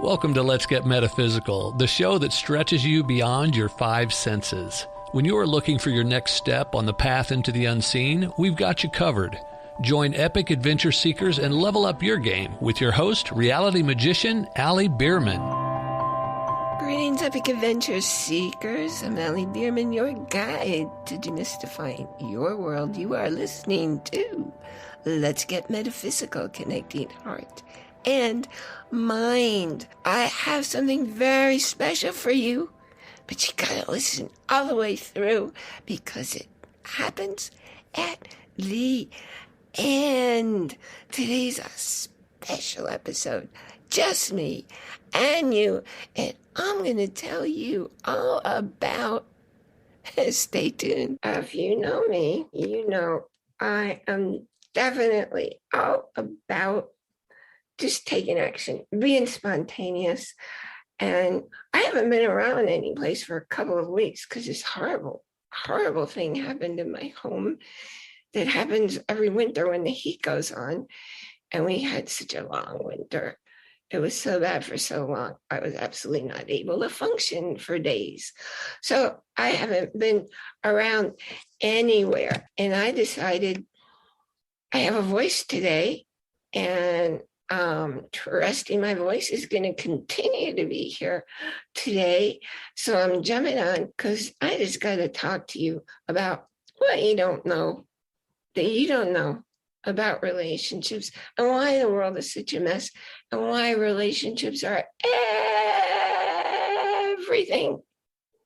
Welcome to Let's Get Metaphysical, the show that stretches you beyond your five senses. When you are looking for your next step on the path into the unseen, we've got you covered. Join epic adventure seekers and level up your game with your host, reality magician Allie Bierman. Greetings, epic adventure seekers. I'm Allie Bierman, your guide to demystifying your world. You are listening to Let's Get Metaphysical, connecting heart and mind. I have something very special for you, but you gotta listen all the way through because it happens at the end. Today's a special episode, just me and you, and I'm gonna tell you all about, stay tuned. If you know me, you know I am definitely all about just taking action, being spontaneous. And I haven't been around any place for a couple of weeks because this horrible thing happened in my home that happens every winter when the heat goes on. And we had such a long winter. It was so bad for so long. I was absolutely not able to function for days. So I haven't been around anywhere. And I decided I have a voice today, and trusting my voice is going to continue to be here today. So I'm jumping on because I just got to talk to you about what you don't know, that you don't know about relationships, and why the world is such a mess, and why relationships are everything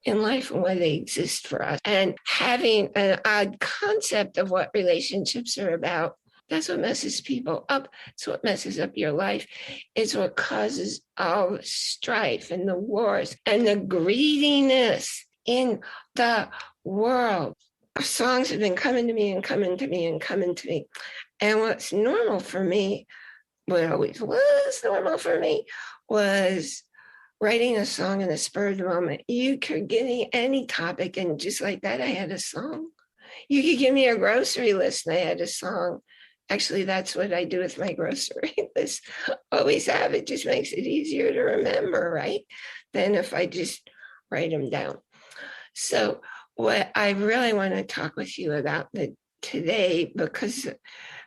in life and why they exist for us. And having an odd concept of what relationships are about, that's what messes people up. It's what messes up your life. It's what causes all the strife and the wars and the greediness in the world. Songs have been coming to me and coming to me and coming to me. And what's normal for me, what always was normal for me, was writing a song in the spur of the moment. You could give me any topic, and just like that, I had a song. You could give me a grocery list, and I had a song. Actually, that's what I do with my grocery list. Always have. It just makes it easier to remember, right? Than if I just write them down. So what I really want to talk with you about today, because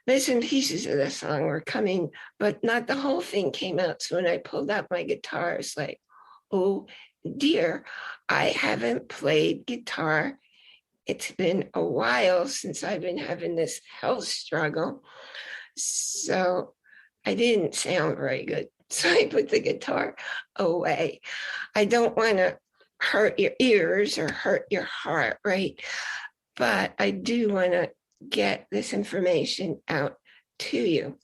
bits and pieces of the song were coming, but not the whole thing came out. So when I pulled out my guitar, it's like, oh dear, I haven't played guitar. It's been a while since I've been having this health struggle. So I didn't sound very good. So I put the guitar away. I don't want to hurt your ears or hurt your heart, right? But I do want to get this information out to you.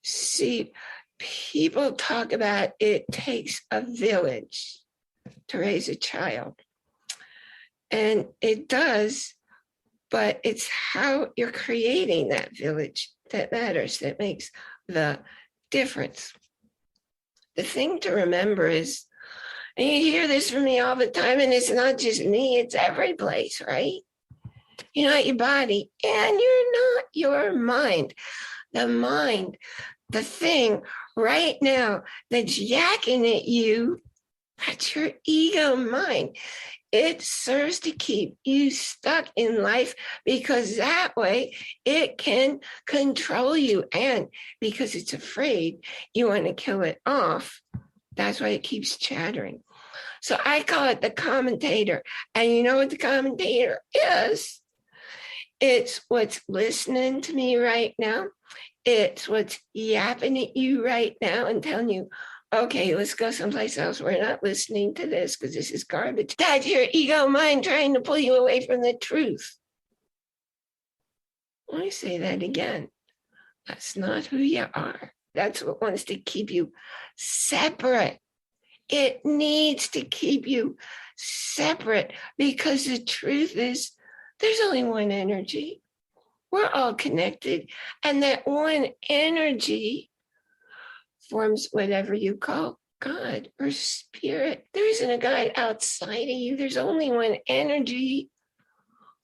See, people talk about it takes a village to raise a child. And it does, but it's how you're creating that village that matters, that makes the difference. The thing to remember is, and you hear this from me all the time, and it's not just me, it's every place, right? You're not your body, and you're not your mind. The mind, the thing right now that's yakking at you, that's your ego mind. It serves to keep you stuck in life because that way it can control you. And because it's afraid, you want to kill it off. That's why it keeps chattering. So I call it the commentator. And you know what the commentator is? It's what's listening to me right now. It's what's yapping at you right now and telling you, okay, let's go someplace else. We're not listening to this because this is garbage. That's your ego mind trying to pull you away from the truth. Let me say that again. That's not who you are. That's what wants to keep you separate. It needs to keep you separate because the truth is there's only one energy. We're all connected. And that one energy forms whatever you call God or spirit. There isn't a God outside of you. There's only one energy.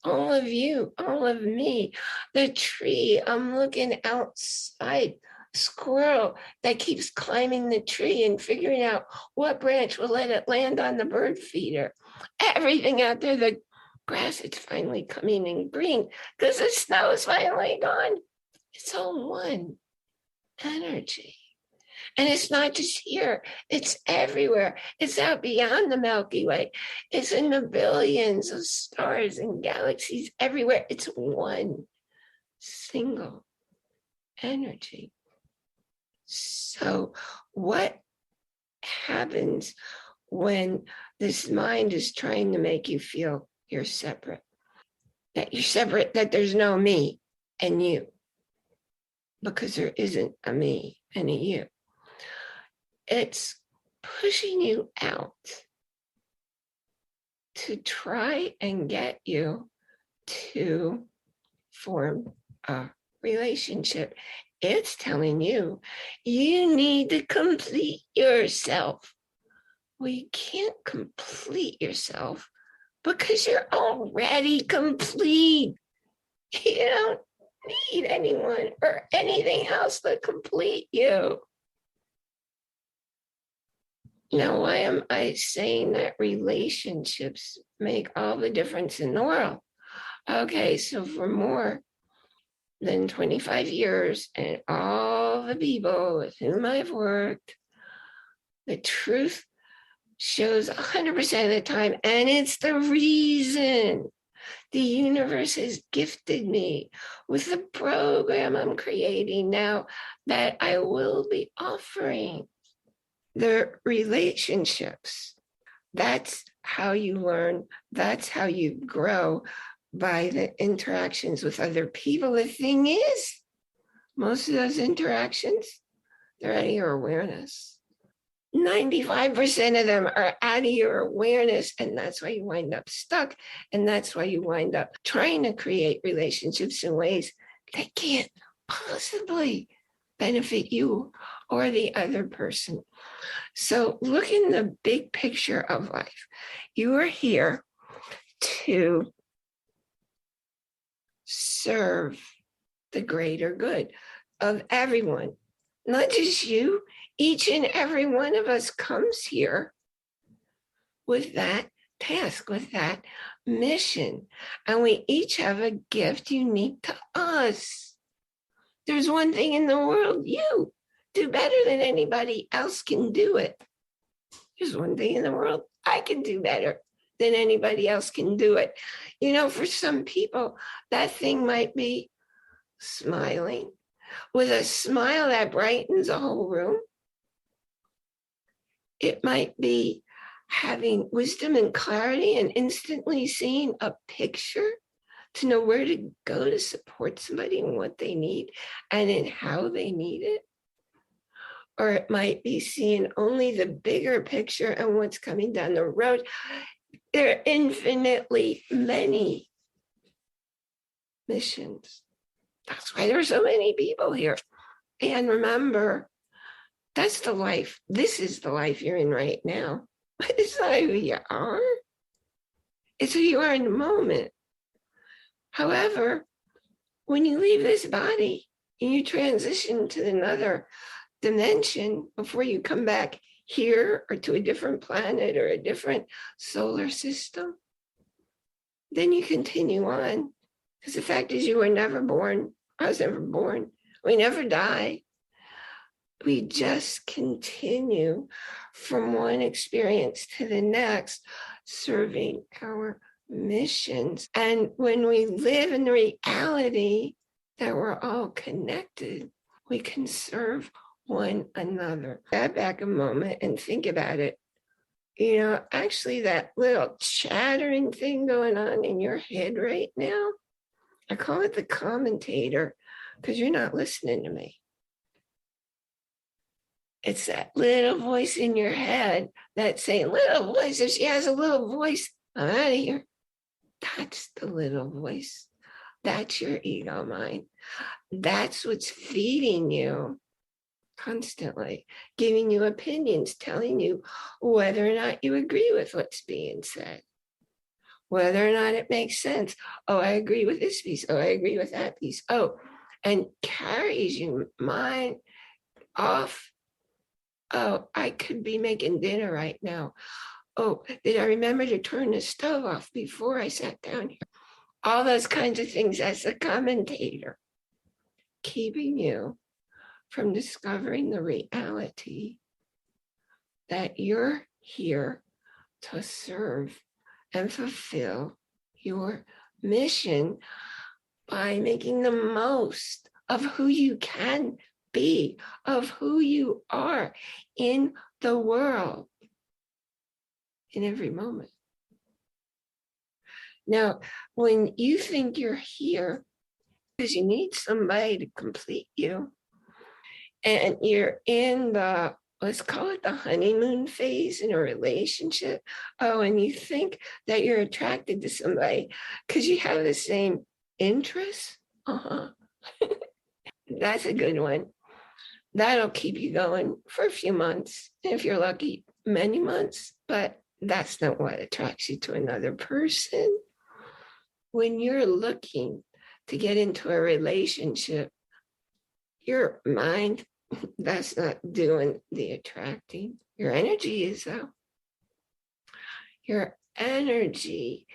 All of you, all of me. The tree, I'm looking outside. squirrel that keeps climbing the tree and figuring out what branch will let it land on the bird feeder. Everything out there, the grass is finally coming in green because the snow is finally gone. It's all one energy. And it's not just here, it's everywhere. It's out beyond the Milky Way. It's in the billions of stars and galaxies everywhere. It's one single energy. So, what happens when this mind is trying to make you feel you're separate? That you're separate, that there's no me and you, because there isn't a me and a you. It's pushing you out to try and get you to form a relationship. It's telling you, you need to complete yourself. Well, you can't complete yourself because you're already complete. You don't need anyone or anything else to complete you. Now, why am I saying that relationships make all the difference in the world? Okay, so for more than 25 years and all the people with whom I've worked, the truth shows 100% of the time, and it's the reason the universe has gifted me with the program I'm creating now that I will be offering. The relationships. That's how you learn. That's how you grow, by the interactions with other people. The thing is, most of those interactions, they're out of your awareness. 95% of them are out of your awareness. And that's why you wind up stuck. And that's why you wind up trying to create relationships in ways that can't possibly benefit you or the other person. So look in the big picture of life. You are here to serve the greater good of everyone, not just you. Each and every one of us comes here with that task, with that mission. And we each have a gift unique to us. There's one thing in the world you do better than anybody else can do it. There's one thing in the world I can do better than anybody else can do it. You know, for some people, that thing might be smiling with a smile that brightens a whole room. It might be having wisdom and clarity and instantly seeing a picture to know where to go to support somebody and what they need and in how they need it. Or it might be seeing only the bigger picture and what's coming down the road. There are infinitely many missions. That's why there's so many people here. And remember, that's the life. This is the life you're in right now. It's not who you are. It's who you are in the moment. However, when you leave this body and you transition to another dimension before you come back here or to a different planet or a different solar system, then you continue on. Because the fact is, you were never born. I was never born. We never die. We just continue from one experience to the next, serving our missions. And when we live in the reality that we're all connected, we can serve one another. Step back a moment and think about it. You know, actually, that little chattering thing going on in your head right now, I call it the commentator because you're not listening to me. It's that little voice in your head that's saying, little voice, if she has a little voice, I'm out of here. That's the little voice. That's your ego mind. That's what's feeding you constantly, giving you opinions, telling you whether or not you agree with what's being said, whether or not it makes sense. Oh, I agree with this piece. Oh, I agree with that piece. Oh, and carries you mind off. Oh, I could be making dinner right now. Oh, did I remember to turn the stove off before I sat down here? All those kinds of things as a commentator, keeping you from discovering the reality that you're here to serve and fulfill your mission by making the most of who you can be, of who you are in the world in every moment. Now, when you think you're here because you need somebody to complete you, and you're in the, let's call it the honeymoon phase in a relationship. Oh, and you think that you're attracted to somebody because you have the same interests. Uh-huh. That's a good one. That'll keep you going for a few months. If you're lucky, many months, but that's not what attracts you to another person. When you're looking to get into a relationship, your mind, that's not doing the attracting. Your energy is, though. Your energy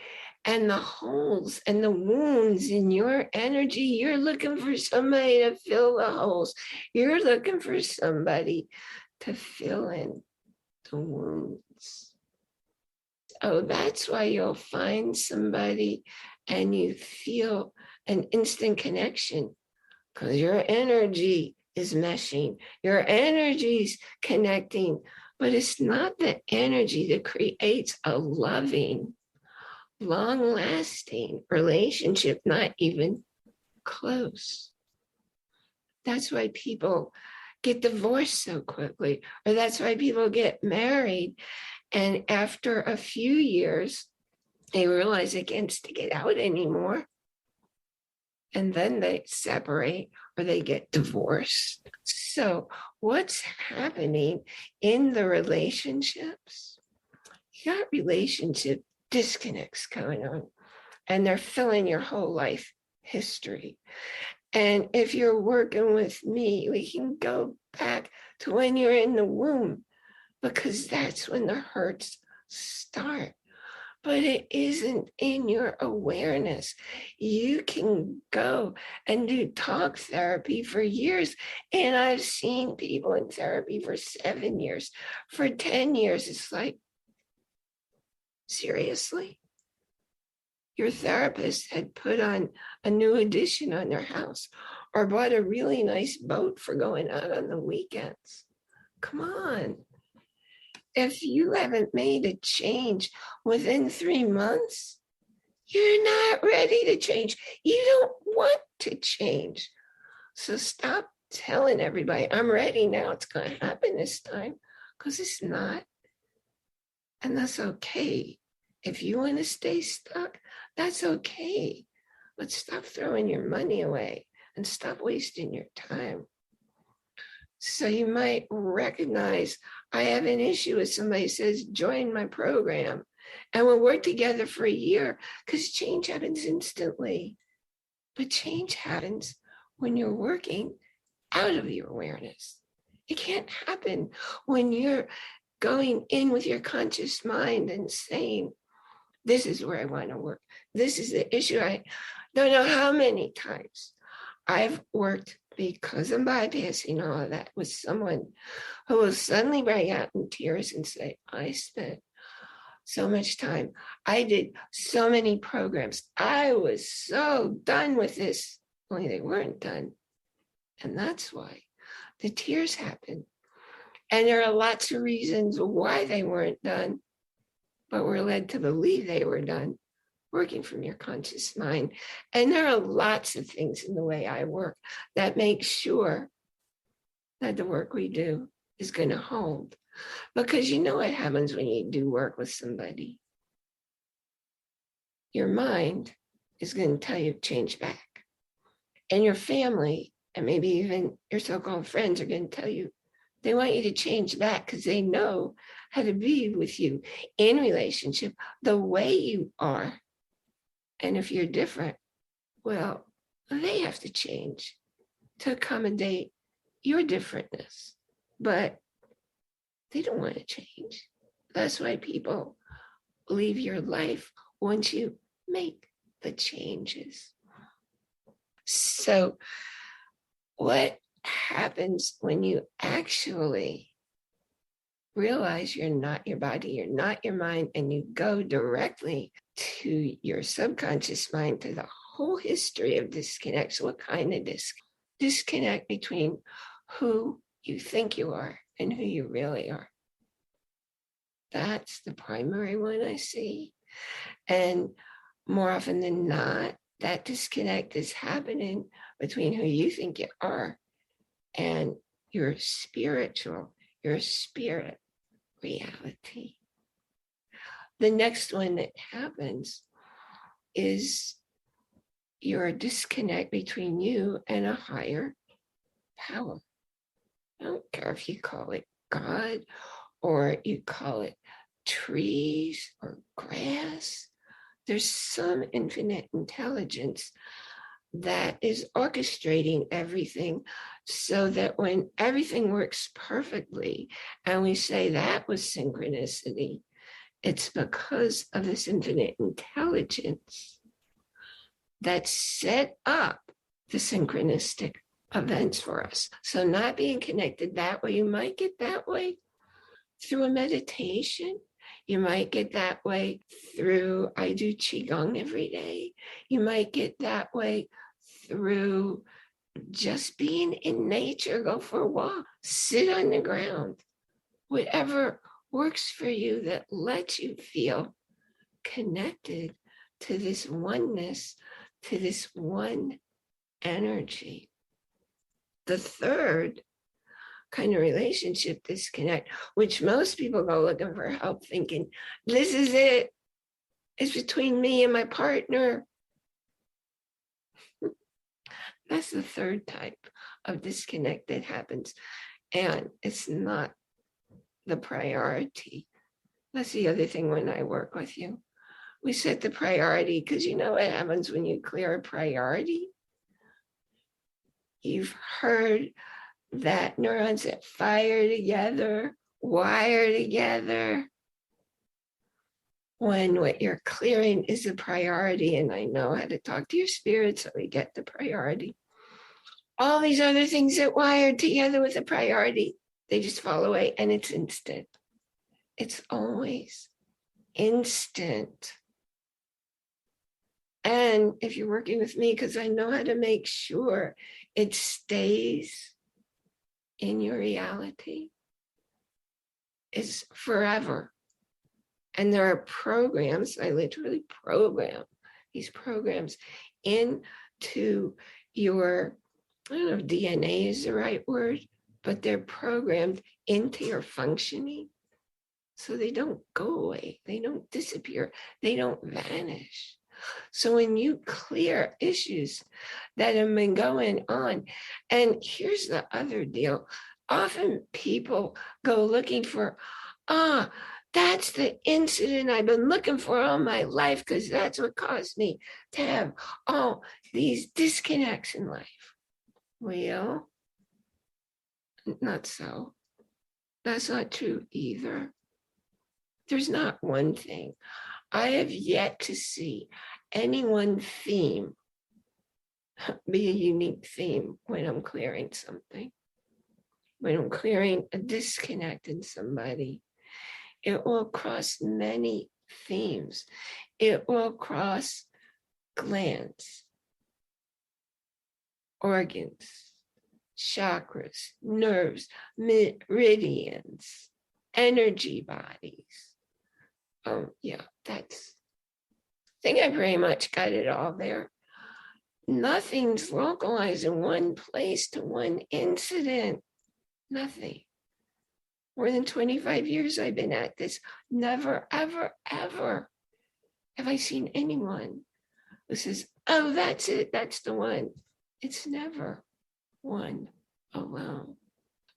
and the holes and the wounds in your energy, you're looking for somebody to fill the holes. You're looking for somebody to fill in the wounds. Oh, that's why you'll find somebody and you feel an instant connection because your energy is meshing, your energy's connecting, but it's not the energy that creates a loving, long-lasting relationship, not even close. That's why people get divorced so quickly, or that's why people get married, and after a few years, they realize they can't stick it out anymore. And then they separate or they get divorced. So, what's happening in the relationships? You got relationship disconnects going on, and they're filling your whole life history. And if you're working with me, we can go back to when you're in the womb, because that's when the hurts start. But it isn't in your awareness. You can go and do talk therapy for years. And I've seen people in therapy for 7 years, for 10 years. It's like, seriously? Your therapist had put on a new addition on their house or bought a really nice boat for going out on the weekends. Come on. If you haven't made a change within 3 months, you're not ready to change. You don't want to change. So stop telling everybody, I'm ready now. It's going to happen this time, because it's not. And that's okay. If you want to stay stuck, that's okay. But stop throwing your money away and stop wasting your time. So you might recognize, I have an issue with somebody who says, join my program. And we'll work together for a year, because change happens instantly. But change happens when you're working out of your awareness. It can't happen when you're going in with your conscious mind and saying, this is where I want to work. This is the issue. I don't know how many times I've worked, because I'm bypassing all of that, with someone who will suddenly break out in tears and say, I spent so much time. I did so many programs. I was so done with this. Only they weren't done. And that's why the tears happen. And there are lots of reasons why they weren't done, but we're led to believe they were done, working from your conscious mind. And there are lots of things in the way I work that make sure that the work we do is going to hold. Because you know what happens when you do work with somebody? Your mind is going to tell you to change back. And your family, and maybe even your so-called friends, are going to tell you they want you to change back, because they know how to be with you in relationship the way you are. And if you're different, well, they have to change to accommodate your differentness, but they don't want to change. That's why people leave your life once you make the changes. So, what happens when you actually realize you're not your body, you're not your mind, and you go directly to your subconscious mind, to the whole history of disconnect? So what kind of disconnect between who you think you are and who you really are? That's the primary one I see. And more often than not, that disconnect is happening between who you think you are and your spirit reality. The next one that happens is your disconnect between you and a higher power. I don't care if you call it God or you call it trees or grass. There's some infinite intelligence that is orchestrating everything so that when everything works perfectly and we say that was synchronicity, it's because of this infinite intelligence that set up the synchronistic events for us. So not being connected that way, you might get that way through a meditation. You might get that way through, I do Qigong every day. You might get that way through just being in nature, go for a walk, sit on the ground, whatever works for you that lets you feel connected to this oneness, to this one energy. The third kind of relationship disconnect, which most people go looking for help thinking, this is it. It's between me and my partner. That's the third type of disconnect that happens. And it's not the priority. That's the other thing when I work with you. We set the priority because you know what happens when you clear a priority? You've heard that neurons that fire together, wire together. When what you're clearing is a priority, and I know how to talk to your spirit, so we get the priority. All these other things that wired together with a priority, they just fall away, and it's instant. It's always instant. And if you're working with me, because I know how to make sure it stays in your reality, it's forever. And there are programs, I literally program these programs into your, I don't know if DNA is the right word, but they're programmed into your functioning. So they don't go away, they don't disappear, they don't vanish. So when you clear issues that have been going on, and here's the other deal, often people go looking for, that's the incident I've been looking for all my life because that's what caused me to have all these disconnects in life. Well, not so. That's not true either. There's not one thing. I have yet to see any one theme be a unique theme when I'm clearing something. When I'm clearing a disconnect in somebody, it will cross many themes. It will cross glands, organs, chakras, nerves, meridians, energy bodies. Yeah, that's, I think I pretty much got it all there. Nothing's localized in one place to one incident. Nothing. More than 25 years I've been at this. Never, ever, ever have I seen anyone who says, oh, that's it, that's the one. It's never one alone.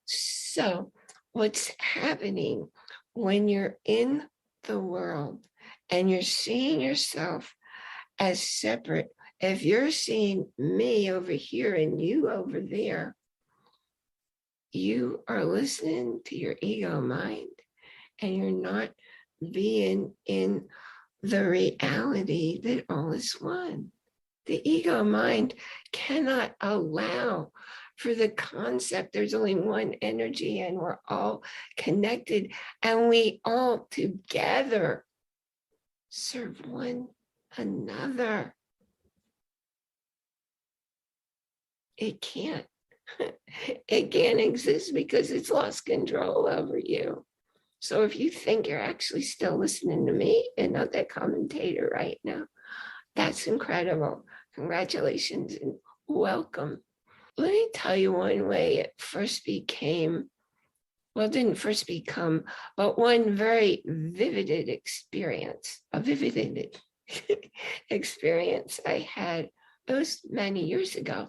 So what's happening when you're in the world and you're seeing yourself as separate, if you're seeing me over here and you over there, you are listening to your ego mind and you're not being in the reality that all is one. The ego mind cannot allow for the concept there's only one energy and we're all connected and we all together serve one another. It can't. It can't exist because it's lost control over you. So if you think you're actually still listening to me and not that commentator right now, that's incredible. Congratulations and welcome. Let me tell you one way it first became, well, it didn't first become, but one very vivid experience, a vivid experience I had. It was many years ago.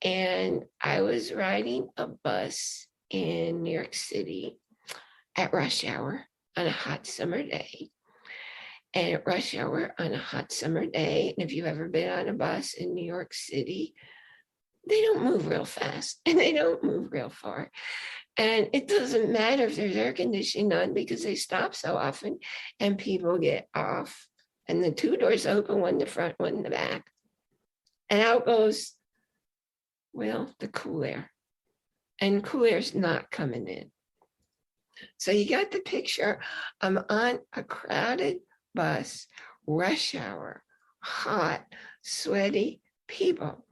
And I was riding a bus in New York City at rush hour on a hot summer day. And at rush hour on a hot summer day, and if you've ever been on a bus in New York City, they don't move real fast and they don't move real far. And it doesn't matter if there's air conditioning on because they stop so often and people get off. And the two doors open, one in the front, one in the back. And out goes, well, the cool air. And cool air's not coming in. So you got the picture. I'm on a crowded bus, rush hour, hot, sweaty people.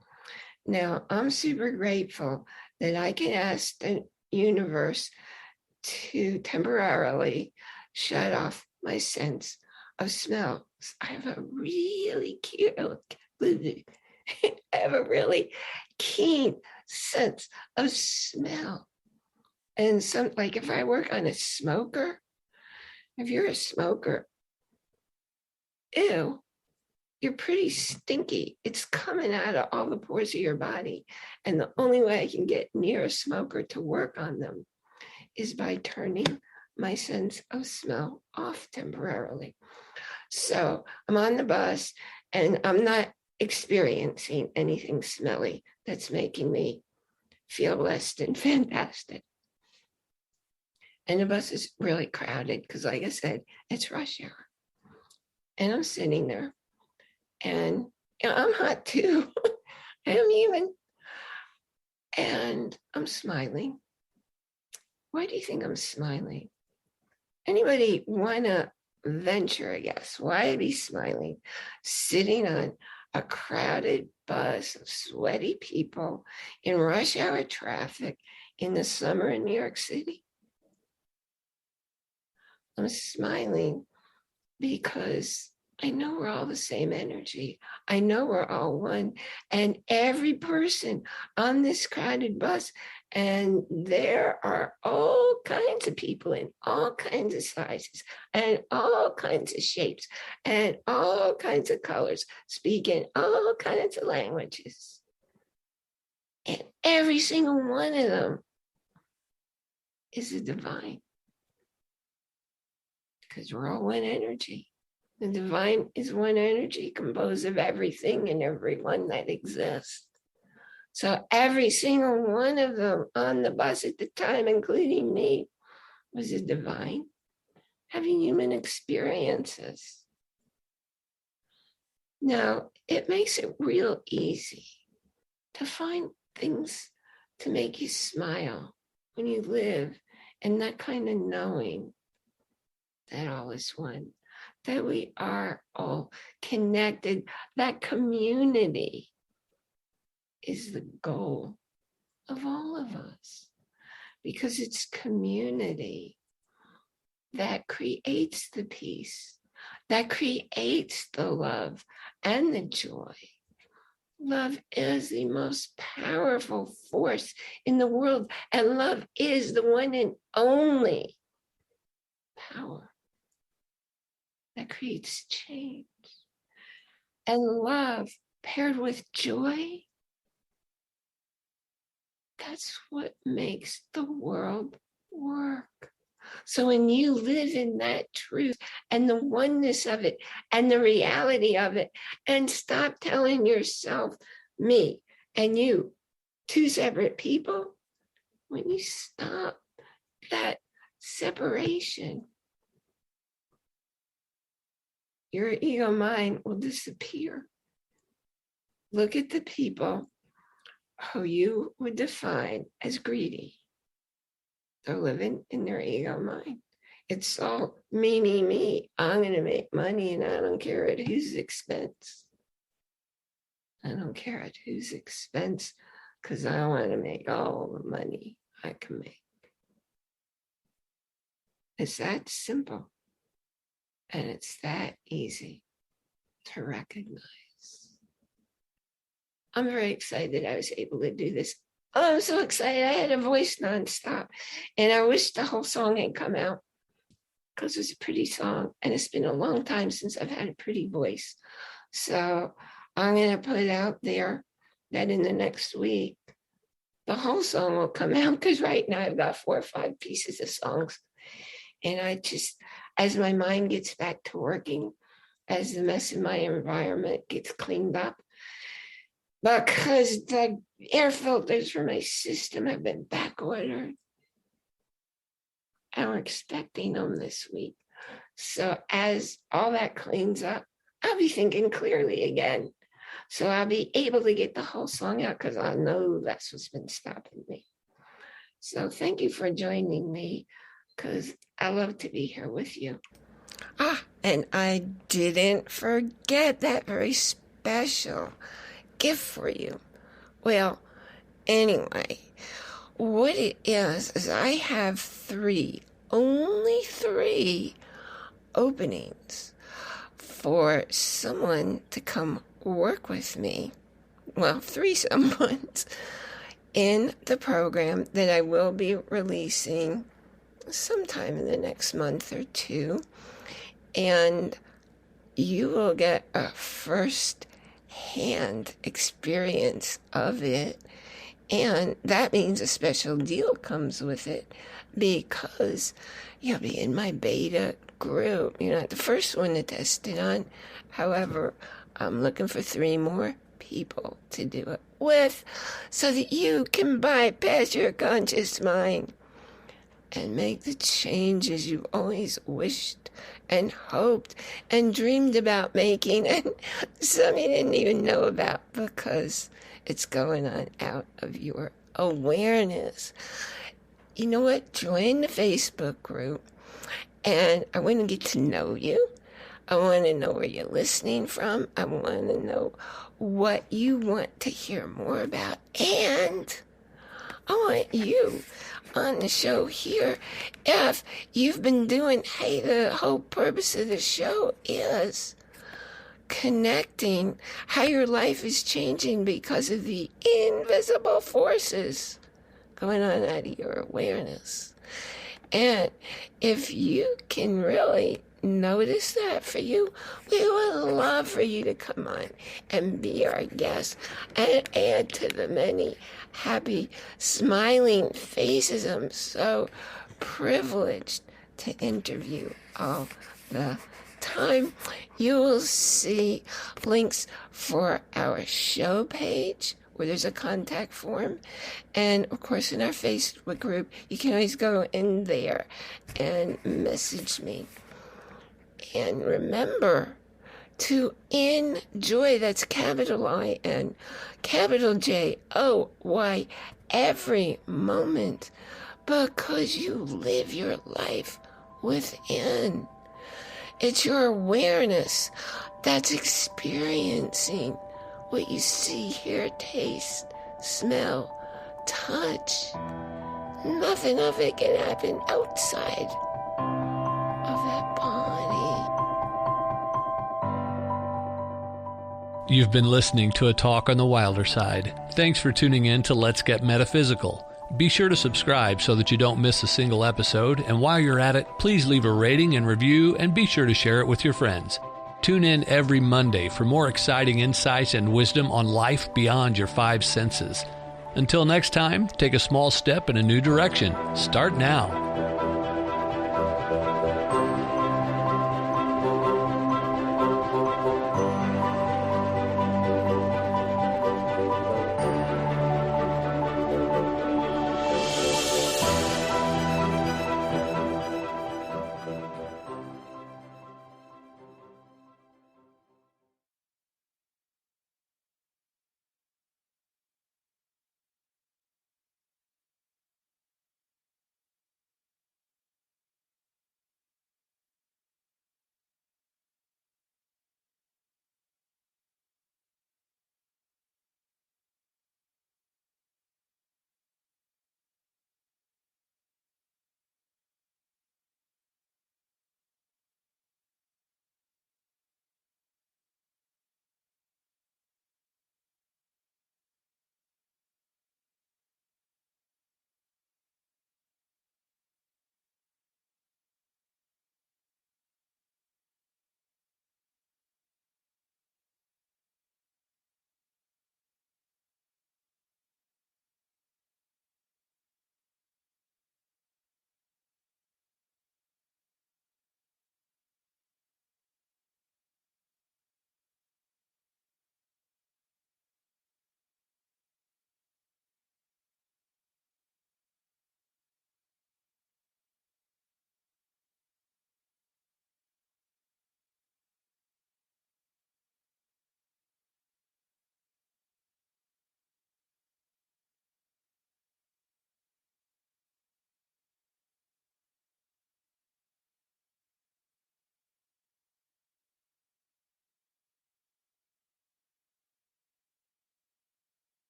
Now, I'm super grateful that I can ask the universe to temporarily shut off my sense of smell. I have a really keen sense of smell. And some, like if I work on a smoker, if you're a smoker, ew, you're pretty stinky. It's coming out of all the pores of your body. And the only way I can get near a smoker to work on them is by turning my sense of smell off temporarily. So I'm on the bus and I'm not experiencing anything smelly that's making me feel blessed and fantastic. And the bus is really crowded because, like I said, it's rush hour. And I'm sitting there and I'm hot too. I am even. And I'm smiling. Why do you think I'm smiling? Anybody want to venture a guess? Why I'd be smiling? Sitting on a crowded bus of sweaty people in rush hour traffic in the summer in New York City. I'm smiling because I know we're all the same energy. I know we're all one. And every person on this crowded bus, and there are all kinds of people in all kinds of sizes and all kinds of shapes and all kinds of colors, speaking all kinds of languages. And every single one of them is a divine. Because we're all one energy. The divine is one energy composed of everything and everyone that exists. So every single one of them on the bus at the time, including me, was a divine having human experiences. Now, it makes it real easy to find things to make you smile when you live in that kind of knowing that all is one, that we are all connected, that community is the goal of all of us, because it's community that creates the peace, that creates the love and the joy. Love is the most powerful force in the world, and love is the one and only power that creates change. And love paired with joy, that's what makes the world work. So when you live in that truth and the oneness of it and the reality of it, and stop telling yourself, me and you, two separate people, when you stop that separation, your ego mind will disappear. Look at the people who you would define as greedy. They're living in their ego mind. It's all me, me, me. I'm going to make money and I don't care at whose expense. I don't care at whose expense because I want to make all the money I can make. It's that simple. And it's that easy to recognize. I'm very excited I was able to do this. Oh, I'm so excited. I had a voice nonstop. And I wish the whole song had come out because it's a pretty song. And it's been a long time since I've had a pretty voice. So I'm going to put it out there that in the next week, the whole song will come out because right now I've got 4 or 5 pieces of songs. And I just, as my mind gets back to working, as the mess in my environment gets cleaned up, because the air filters for my system have been back ordered. And we're expecting them this week. So as all that cleans up, I'll be thinking clearly again. So I'll be able to get the whole song out because I know that's what's been stopping me. So thank you for joining me because I love to be here with you. And I didn't forget that very special gift for you. Well, anyway, what it is I have only three openings for someone to come work with me. Well, 3 someones in the program that I will be releasing sometime in the next month or 2. And you will get a first-hand experience of it. And that means a special deal comes with it because you'll be in my beta group. You're not the first one to test it on. However, I'm looking for 3 more people to do it with so that you can bypass your conscious mind and make the changes you've always wished and hoped and dreamed about making, and some you didn't even know about because it's going on out of your awareness. You know what? Join the Facebook group, and I want to get to know you. I want to know where you're listening from. I want to know what you want to hear more about. And I want you on the show here. If you've been doing, the whole purpose of the show is connecting how your life is changing because of the invisible forces going on out of your awareness. And if you can really notice that for you, we would love for you to come on and be our guest and add to the many happy, smiling faces I'm so privileged to interview all the time. You will see links for our show page where there's a contact form. And of course, in our Facebook group, you can always go in there and message me. And remember to enjoy, that's capital I-N, capital J-O-Y, every moment, because you live your life within. It's your awareness that's experiencing what you see, hear, taste, smell, touch. Nothing of it can happen outside of that body. You've been listening to a talk on the wilder side. Thanks for tuning in to Let's Get Metaphysical. Be sure to subscribe so that you don't miss a single episode, and while you're at it, please leave a rating and review and be sure to share it with your friends. Tune in every Monday for more exciting insights and wisdom on life beyond your 5 senses. Until next time, take a small step in a new direction. Start now.